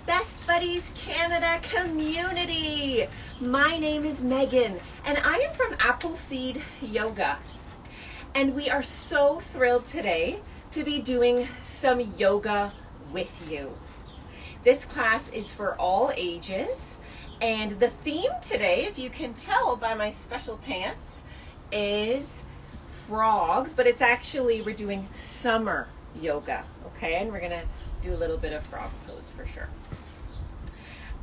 Best Buddies Canada community. My name is Megan and I am from Appleseed Yoga. And we are so thrilled today to be doing some yoga with you. This class is for all ages, and the theme today, if you can tell by my special pants, is frogs, but it's actually, we're doing summer yoga, okay? And we're gonna do a little bit of frog pose for sure.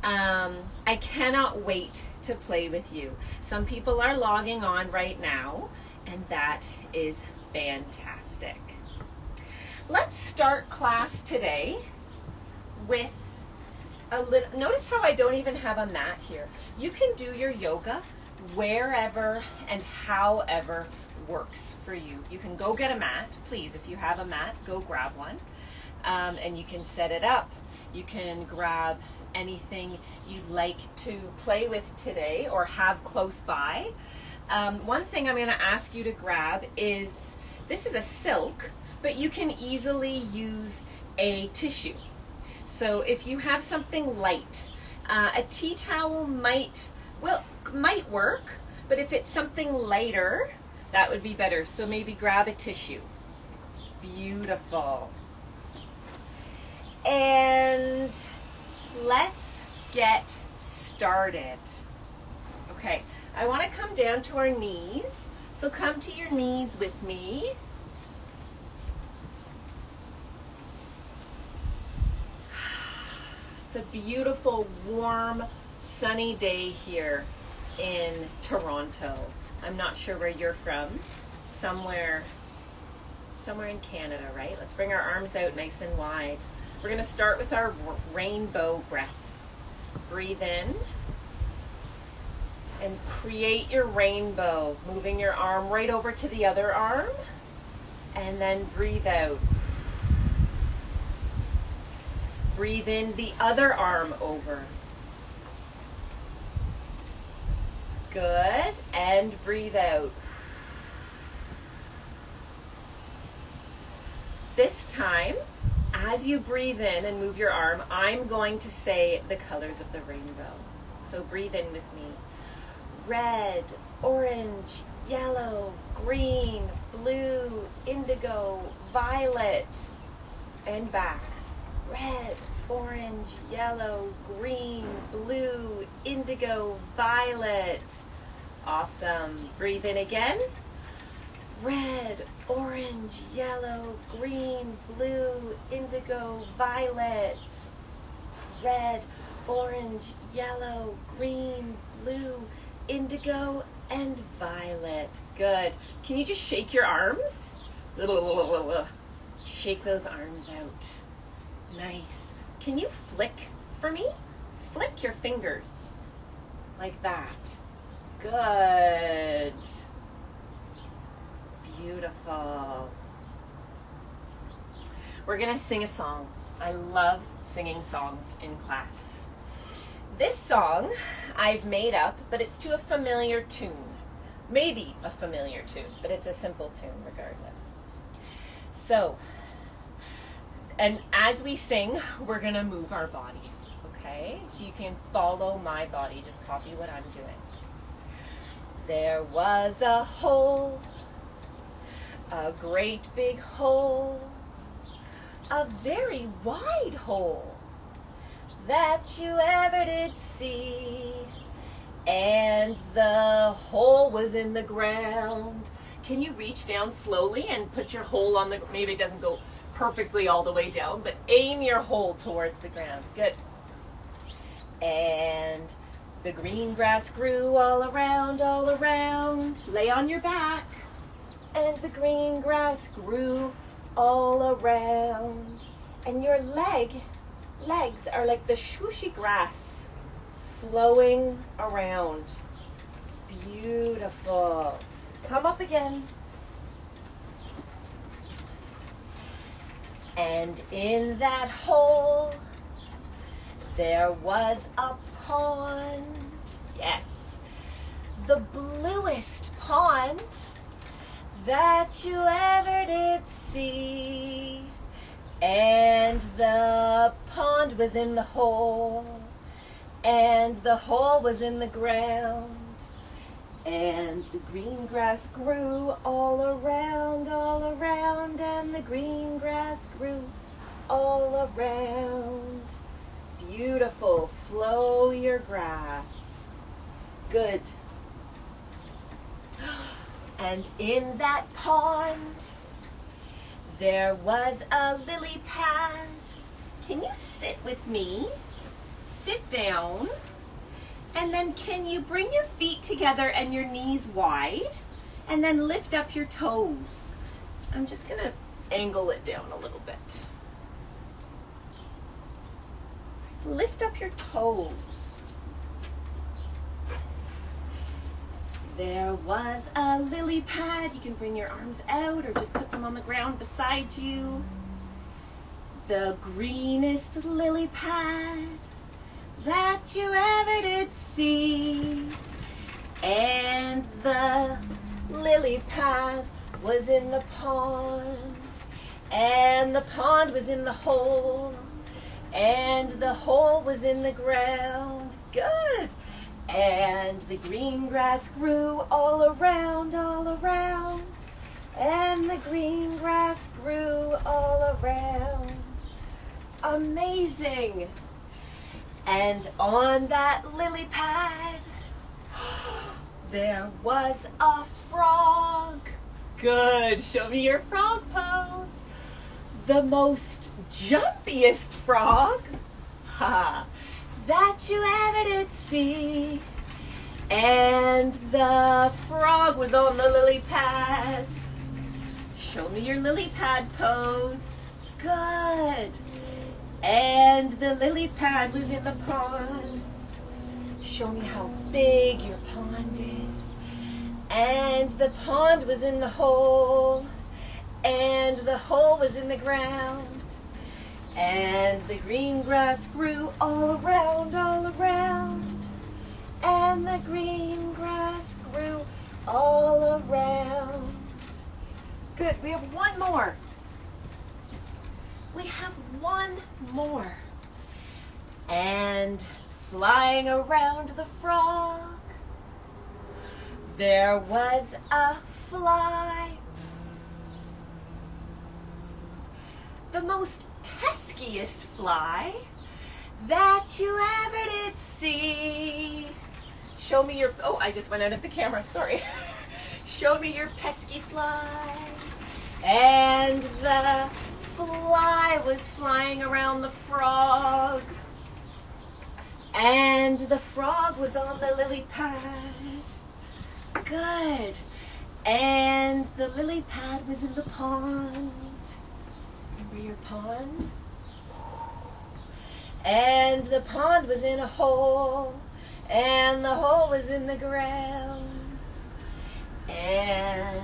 I cannot wait to play with you. Some people are logging on right now, and that is fantastic. Let's start class today with a little, notice how I don't even have a mat here. You can do your yoga wherever and however works for you. You can go get a mat, please. If you have a mat, go grab one. And you can set it up. You can grab anything you'd like to play with today or have close by. One thing I'm going to ask you to grab is, this is a silk, but you can easily use a tissue. So if you have something light, a tea towel might work, but if it's something lighter, that would be better. So maybe grab a tissue. Beautiful. And let's get started. Okay, I want to come down to our knees. So come to your knees with me. It's a beautiful, warm, sunny day here in Toronto. I'm not sure where you're from. Somewhere in Canada, right? Let's bring our arms out nice and wide. We're going to start with our rainbow breath. Breathe in and create your rainbow, moving your arm right over to the other arm, and then breathe out. Breathe in the other arm over. Good, and breathe out. This time, as you breathe in and move your arm, I'm going to say the colors of the rainbow. So breathe in with me. Red, orange, yellow, green, blue, indigo, violet, and back. Red, orange, yellow, green, blue, indigo, violet. Awesome. Breathe in again. Red, orange, yellow, green, blue, indigo, violet. Red, orange, yellow, green, blue, indigo, and violet. Good. Can you just shake your arms? Shake those arms out. Nice. Can you flick for me? Flick your fingers like that. Good. Beautiful. We're going to sing a song. I love singing songs in class. This song I've made up, but it's to a familiar tune. Maybe a familiar tune, but it's a simple tune regardless. So, and as we sing, we're going to move our bodies, okay? So you can follow my body, just copy what I'm doing. There was a hole, a great big hole, a very wide hole that you ever did see, and the hole was in the ground. Can you reach down slowly and put your hole on the, maybe it doesn't go perfectly all the way down, but aim your hole towards the ground. Good. And the green grass grew all around, all around. Lay on your back. And the green grass grew all around. And your legs are like the swooshy grass flowing around. Beautiful. Come up again. And in that hole, there was a pond. Yes, the bluest pond that you ever did see. And the pond pond was in the hole, and the hole was in the ground, and the green grass grew all around, and the green grass grew all around. Beautiful. Flow your grass. Good. And in that pond, there was a lily pad. Can you sit with me? Sit down. And then can you bring your feet together and your knees wide? And then lift up your toes. I'm just going to angle it down a little bit. Lift up your toes. There was a lily pad. You can bring your arms out or just put them on the ground beside you. The greenest lily pad that you ever did see. And the lily pad was in the pond, and the pond was in the hole, and the hole was in the ground. Good. And the green grass grew all around, and the green grass grew all around. Amazing. And on that lily pad, there was a frog. Good. Show me your frog pose. The most jumpiest frog that you ever did see. And the frog was on the lily pad. Show me your lily pad pose. Good. And the lily pad was in the pond. Show me how big your pond is. And the pond was in the hole, and the hole was in the ground, and the green grass grew all around, and the green grass grew all around. Good. We have one more. We have one more. And flying around the frog, there was a fly. The most peskiest fly that you ever did see. Show me your, oh, I just went out of the camera, sorry. Show me your pesky fly. And the fly was flying around the frog. And the frog was on the lily pad. Good. And the lily pad was in the pond. Remember your pond? And the pond was in a hole, and the hole was in the ground. And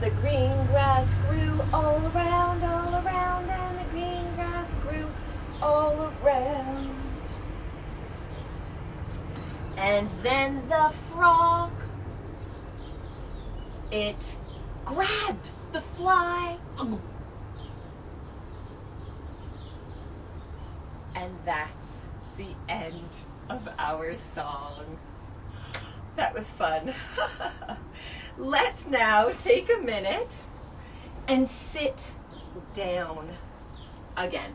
the green grass grew all around, and the green grass grew all around. And then the frog, it grabbed the fly. And that's the end of our song. That was fun. Let's now take a minute and sit down again.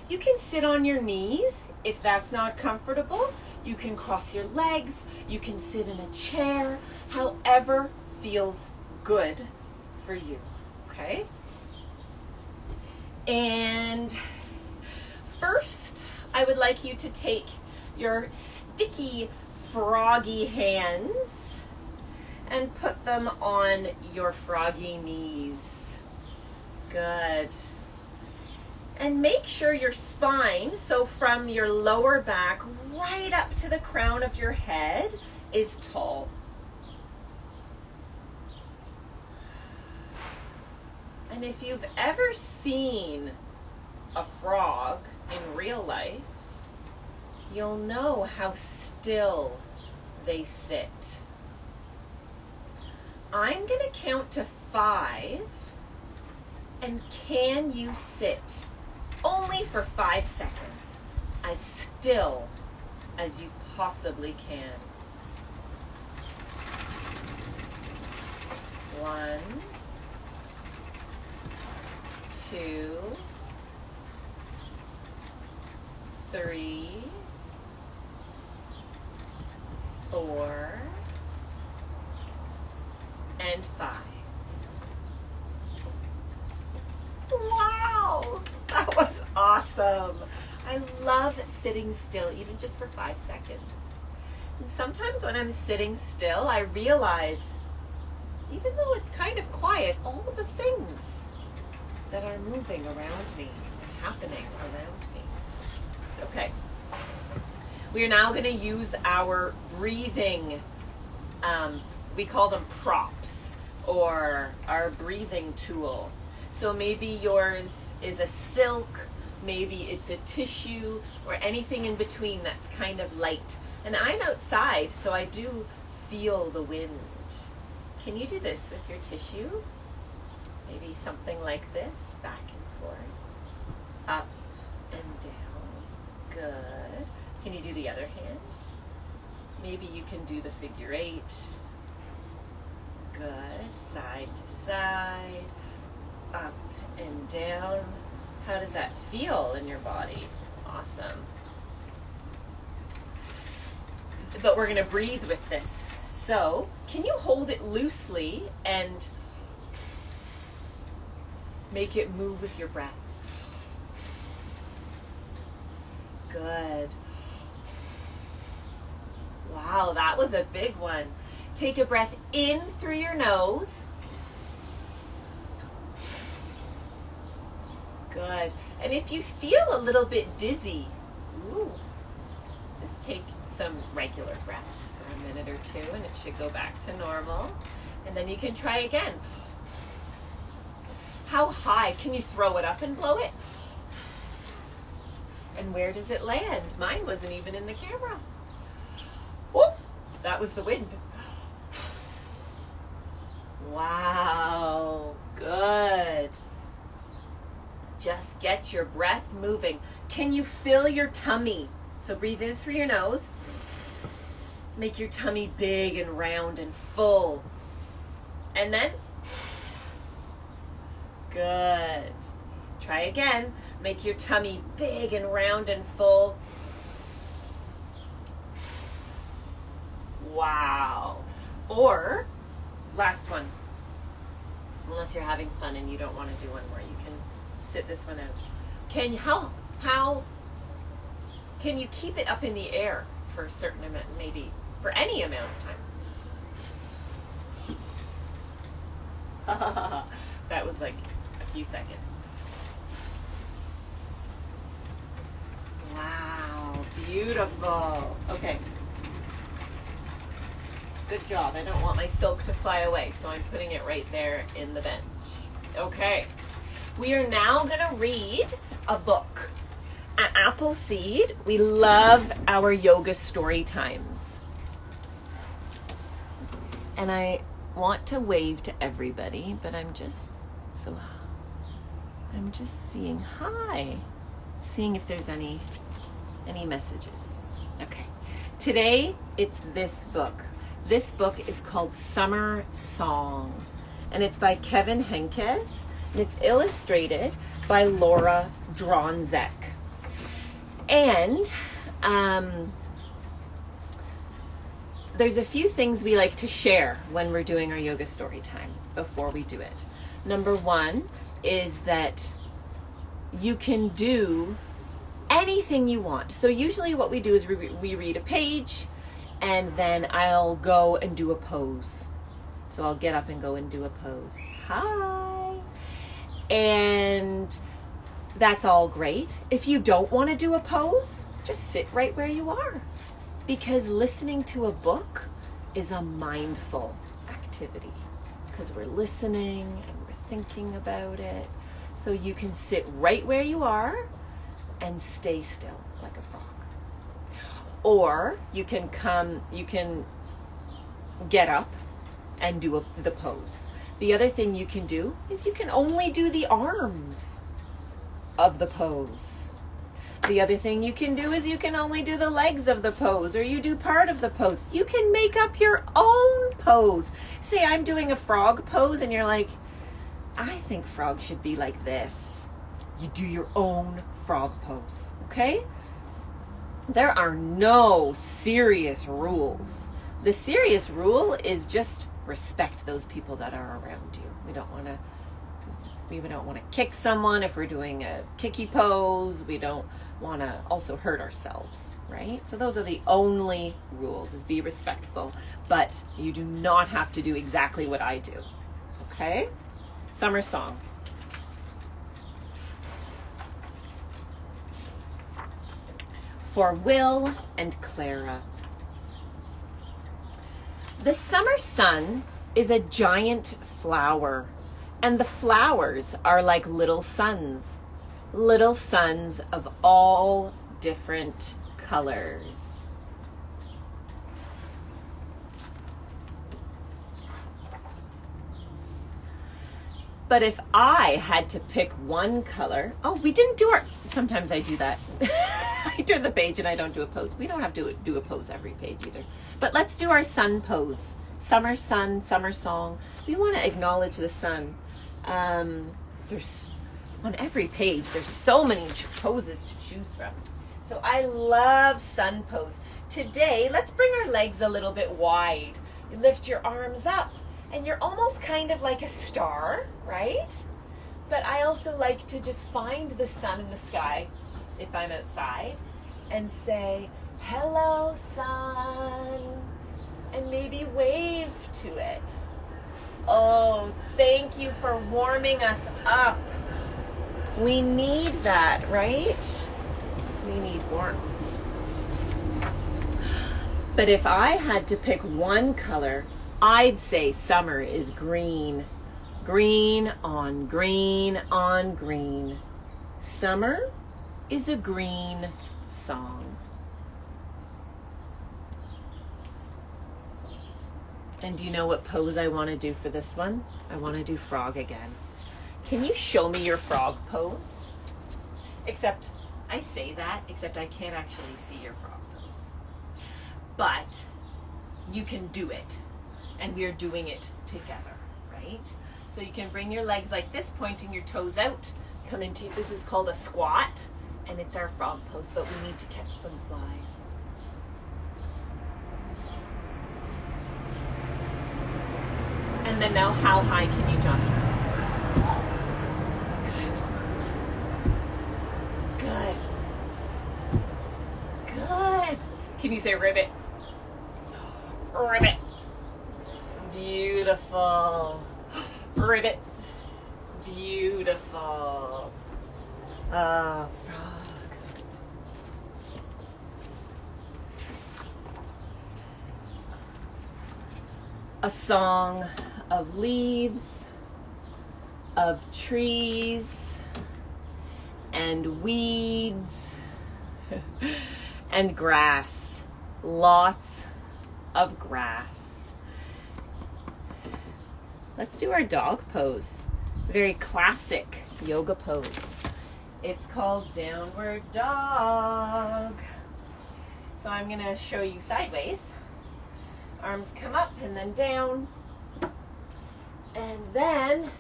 You can sit on your knees if that's not comfortable. You can cross your legs. You can sit in a chair, however feels good for you, okay? And first, I would like you to take your sticky, froggy hands and put them on your froggy knees. Good. And make sure your spine, so from your lower back right up to the crown of your head, is tall. And if you've ever seen a frog in real life, you'll know how still they sit. I'm going to count to 5, And can you sit only for 5 seconds as still as you possibly can? 1, 2, 3, 4, and 5. Wow, that was awesome. I love sitting still, even just for 5 seconds. And sometimes when I'm sitting still, I realize, even though it's kind of quiet, all of the things that are moving around me and happening around me. Okay. We are now going to use our breathing, we call them props, or our breathing tool. So maybe yours is a silk, maybe it's a tissue, or anything in between that's kind of light. And I'm outside, so I do feel the wind. Can you do this with your tissue? Maybe something like this, back and forth, up and down. Good. Can you do the other hand? Maybe you can do the figure 8. Good. Side to side, up and down. How does that feel in your body? Awesome. But we're going to breathe with this. So, can you hold it loosely and make it move with your breath? Good. Wow, that was a big one. Take a breath in through your nose. Good. And if you feel a little bit dizzy, just take some regular breaths for a minute or two and it should go back to normal. And then you can try again. How high? Can you throw it up and blow it? And where does it land? Mine wasn't even in the camera. Whoop! That was the wind. Wow, good. Just get your breath moving. Can you fill your tummy? So breathe in through your nose. Make your tummy big and round and full. And then, good. Try again. Make your tummy big and round and full. Wow. Or, last one. Unless you're having fun and you don't want to do one more, you can sit this one out. How can you keep it up in the air for a certain amount, maybe for any amount of time? That was like a few seconds. Wow, beautiful. Okay. Good job. I don't want my silk to fly away, so I'm putting it right there in the bench. Okay. We are now going to read a book. At Appleseed, we love our yoga story times. And I want to wave to everybody, but I'm just seeing hi. Seeing if there's any messages. Okay. Today, it's this book. This book is called Summer Song, and it's by Kevin Henkes, and it's illustrated by Laura Dronzek. And there's a few things we like to share when we're doing our yoga story time before we do it. Number one is that you can do anything you want. So usually what we do is we read a page, and then I'll go and do a pose. So I'll get up and go and do a pose. Hi. And that's all great. If you don't want to do a pose, just sit right where you are. Because listening to a book is a mindful activity. Because we're listening and we're thinking about it. So you can sit right where you are and stay still like a frog. Or you can get up and do the pose. The other thing you can do is you can only do the arms of the pose. The other thing you can do is you can only do the legs of the pose, or you do part of the pose. You can make up your own pose. Say I'm doing a frog pose and you're like, I think frog should be like this. You do your own frog pose, okay? There are no serious rules. The serious rule is just respect those people that are around you. We don't want to kick someone if we're doing a kicky pose. We don't want to also hurt ourselves, right? So those are the only rules, is be respectful, but you do not have to do exactly what I do, okay? Summer song. For Will and Clara. The summer sun is a giant flower, and the flowers are like little suns of all different colors. But if I had to pick one color, we didn't do sometimes I do that. I turn the page and I don't do a pose. We don't have to do a pose every page either. But let's do our sun pose. Summer sun, summer song. We want to acknowledge the sun. There's on every page, there's so many poses to choose from. So I love sun pose. Today, let's bring our legs a little bit wide. You lift your arms up and you're almost kind of like a star, right? But I also like to just find the sun in the sky if I'm outside and say, hello, sun, and maybe wave to it. Oh, thank you for warming us up. We need that, right? We need warmth. But if I had to pick one color, I'd say summer is green. Green on green on green. Summer is a green song. And do you know what pose I want to do for this one? I want to do frog again. Can you show me your frog pose? Except I say that, except I can't actually see your frog pose. But you can do it. And we are doing it together, right? So you can bring your legs like this, pointing your toes out. Come into, this is called a squat, and it's our frog pose, but we need to catch some flies. And then now, how high can you jump? Good. Good. Can you say ribbit? Ribbit. Beautiful. Ribbit. Beautiful. Frog. A song of leaves, of trees, and weeds, and grass. Lots of grass. Let's do our dog pose. Very classic yoga pose. It's called downward dog. So I'm going to show you sideways. Arms come up and then down. And then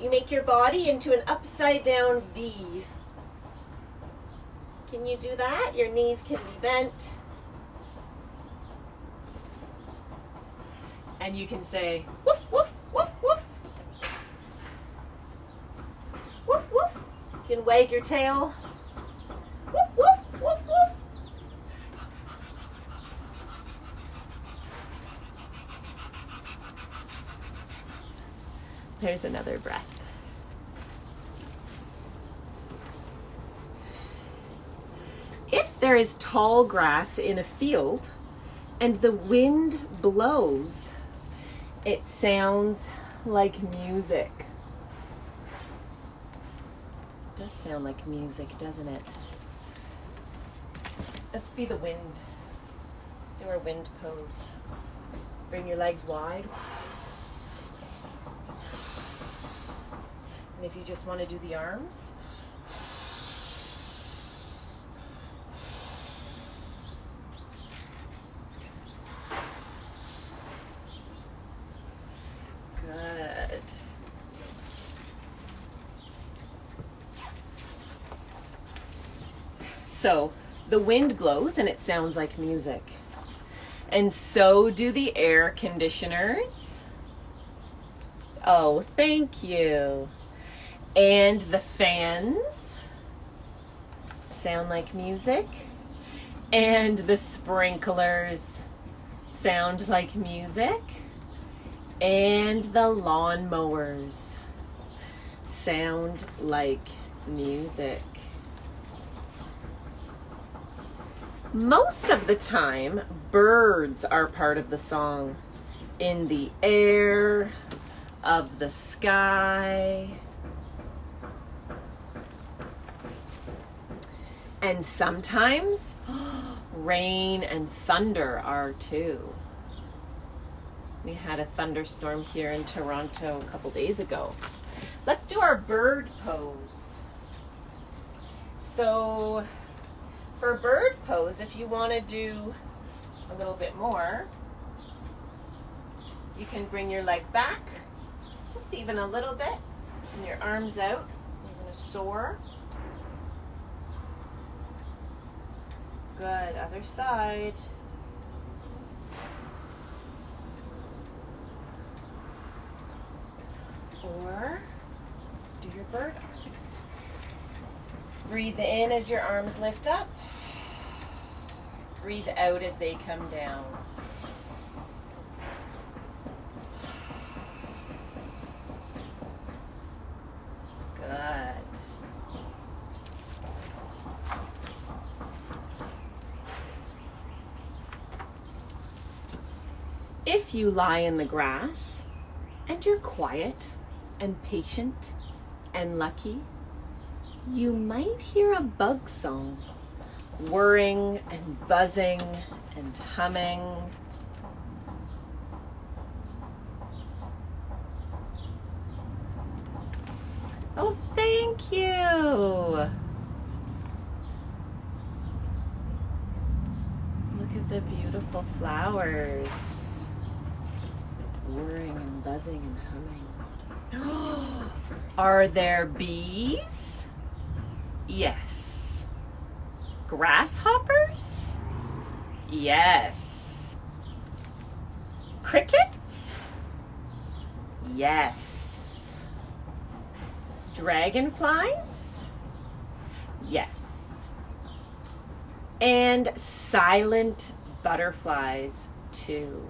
you make your body into an upside down V. Can you do that? Your knees can be bent. And you can say, woof, woof, woof, woof. Woof, woof. You can wag your tail. Woof, woof, woof, woof. There's another breath. If there is tall grass in a field and the wind blows, it sounds like music. It does sound like music, doesn't it? Let's be the wind. Let's do our wind pose. Bring your legs wide. if you just want to do the arms. Good. So the wind blows and it sounds like music. And so do the air conditioners. Oh, thank you. And the fans sound like music. And the sprinklers sound like music. And the lawnmowers sound like music. Most of the time, birds are part of the song. In the air, of the sky. And sometimes rain and thunder are too. We had a thunderstorm here in Toronto a couple days ago. Let's do our bird pose. So for bird pose, if you want to do a little bit more, you can bring your leg back, just even a little bit, and your arms out. You're going to soar. Good, other side. Or do your bird arms. Breathe in as your arms lift up. Breathe out as they come down. Good. If you lie in the grass and you're quiet and patient and lucky, you might hear a bug song, whirring and buzzing and humming. Oh, thank you. Look at the beautiful flowers, whirring and buzzing and humming. Are there bees? Yes. Grasshoppers? Yes. Crickets? Yes. Dragonflies? Yes. And silent butterflies too.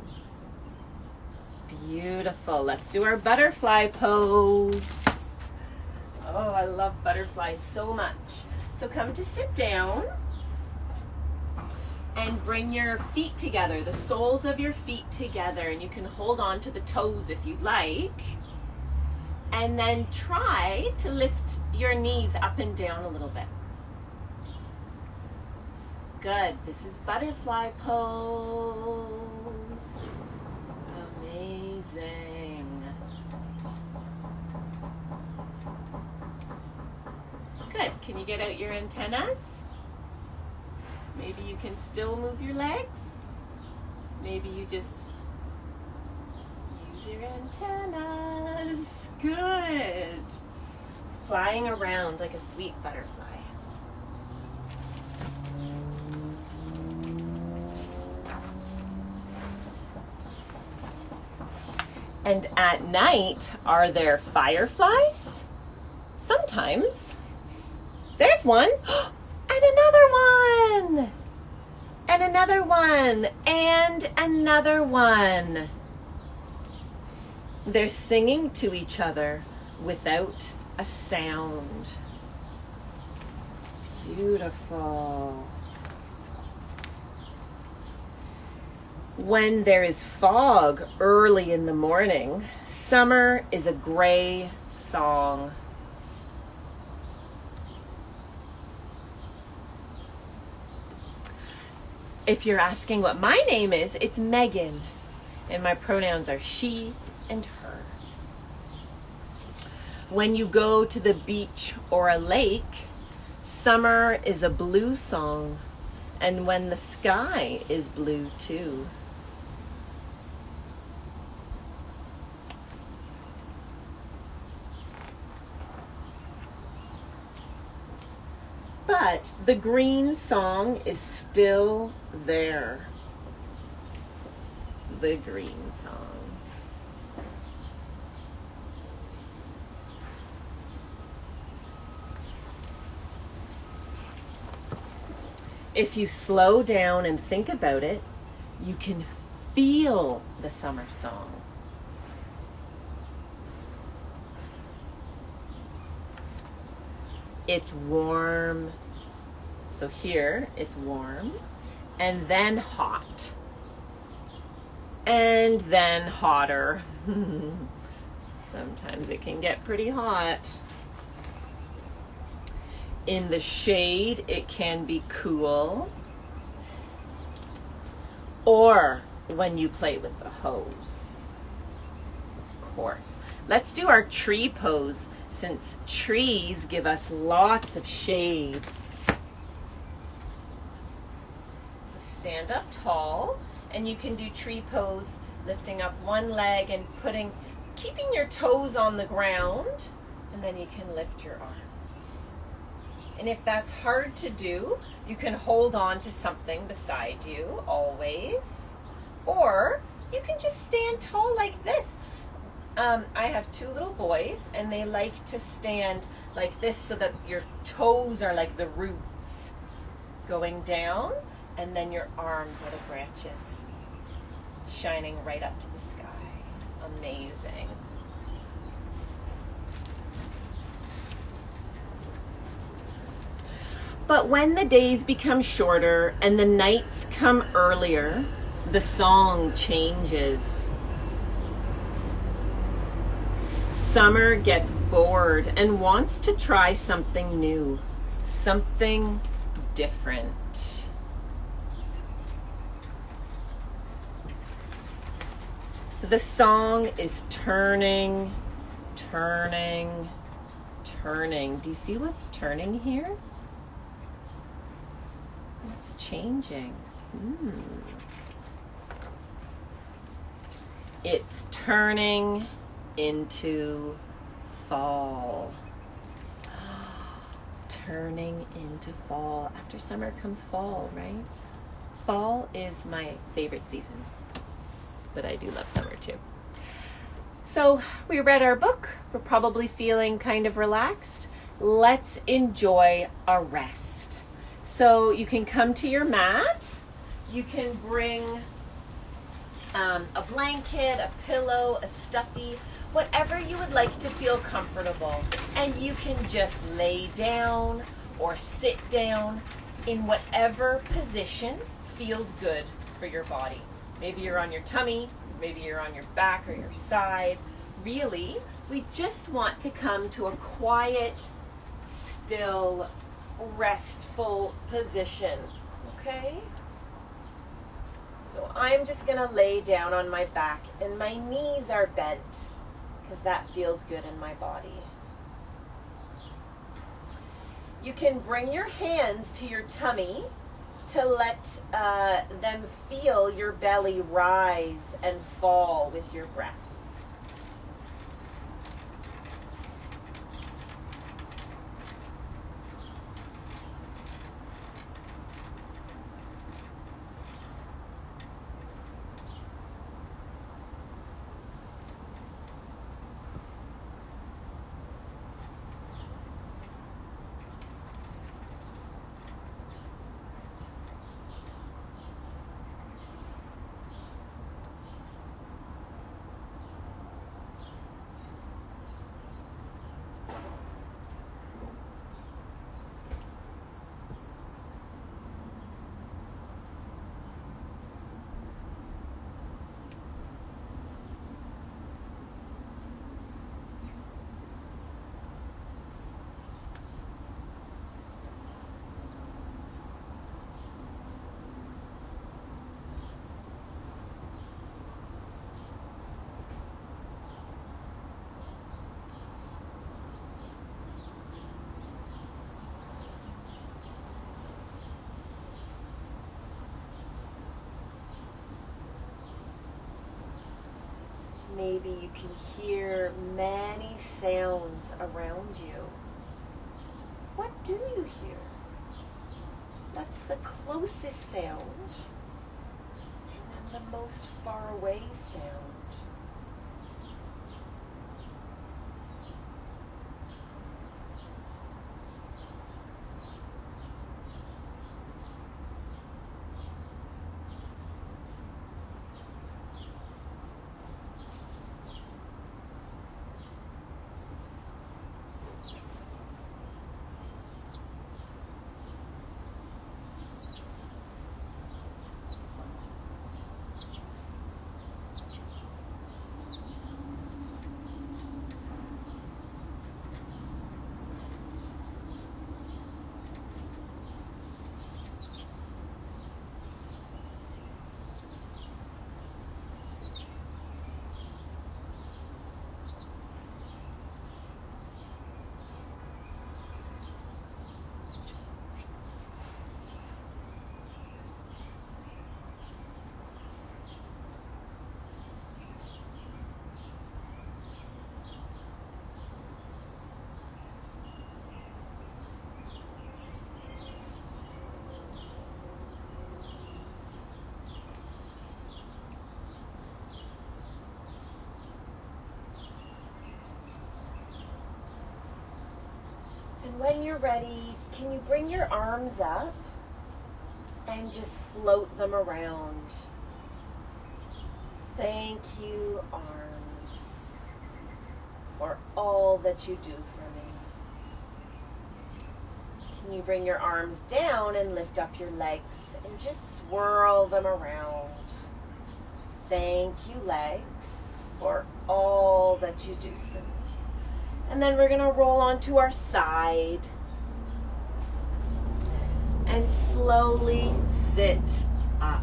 Beautiful. Let's do our butterfly pose. Oh, I love butterflies so much. So come to sit down and bring your feet together, the soles of your feet together, and you can hold on to the toes if you'd like. And then try to lift your knees up and down a little bit. Good. This is butterfly pose. Amazing. Good. Can you get out your antennas? Maybe you can still move your legs. Maybe you just use your antennas. Good. Flying around like a sweet butterfly. And at night, are there fireflies? Sometimes. There's one. And another one. And another one. And another one. They're singing to each other without a sound. Beautiful. When there is fog early in the morning, summer is a gray song. If you're asking what my name is, it's Megan, and my pronouns are she and her. When you go to the beach or a lake, summer is a blue song, and when the sky is blue too. But the green song is still there. The green song. If you slow down and think about it, you can feel the summer song. It's warm. So here it's warm, and then hot, and then hotter. Sometimes it can get pretty hot. In the shade, it can be cool, or when you play with the hose, of course. Let's do our tree pose, since trees give us lots of shade. So stand up tall, and you can do tree pose, lifting up one leg and keeping your toes on the ground, and then you can lift your arms. And if that's hard to do, you can hold on to something beside you always, or you can just stand tall like this. I have two little boys, and they like to stand like this so that your toes are like the roots going down, and then your arms are the branches shining right up to the sky. Amazing. But when the days become shorter and the nights come earlier, the song changes. Summer gets bored and wants to try something new, something different. The song is turning, turning, turning. Do you see what's turning here? What's changing? It's turning into fall. Turning into fall. After summer comes fall, right? Fall is my favorite season, but I do love summer too. So we read our book. We're probably feeling kind of relaxed. Let's enjoy a rest. So you can come to your mat. You can bring a blanket, a pillow, a stuffy, whatever you would like to feel comfortable. And you can just lay down or sit down in whatever position feels good for your body. Maybe you're on your tummy, maybe you're on your back or your side. Really, we just want to come to a quiet, still, restful position, okay? So I'm just gonna lay down on my back, and my knees are bent because that feels good in my body. You can bring your hands to your tummy to let them feel your belly rise and fall with your breath. maybe you can hear many sounds around you. What do you hear? What's the closest sound? And then the most far away sound? And when you're ready, can you bring your arms up and just float them around? Thank you, arms, for all that you do for me. Can you bring your arms down and lift up your legs and just swirl them around? Thank you, legs, for all that you do for me. And then we're going to roll onto our side and slowly sit up.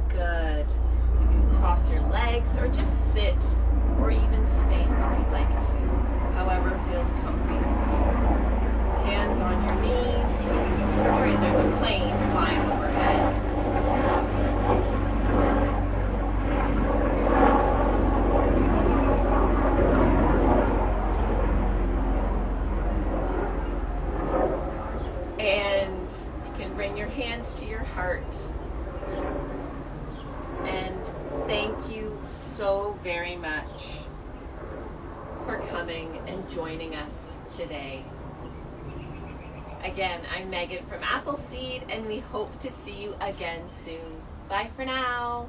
Good. You can cross your legs or just sit or even stand if you'd like to, however feels comfy for you. Hands on your knees. Sorry, there's a plane flying overhead. And you can bring your hands to your heart. And thank you so very much for coming and joining us today. Again, I'm Megan from Appleseed, and we hope to see you again soon. Bye for now.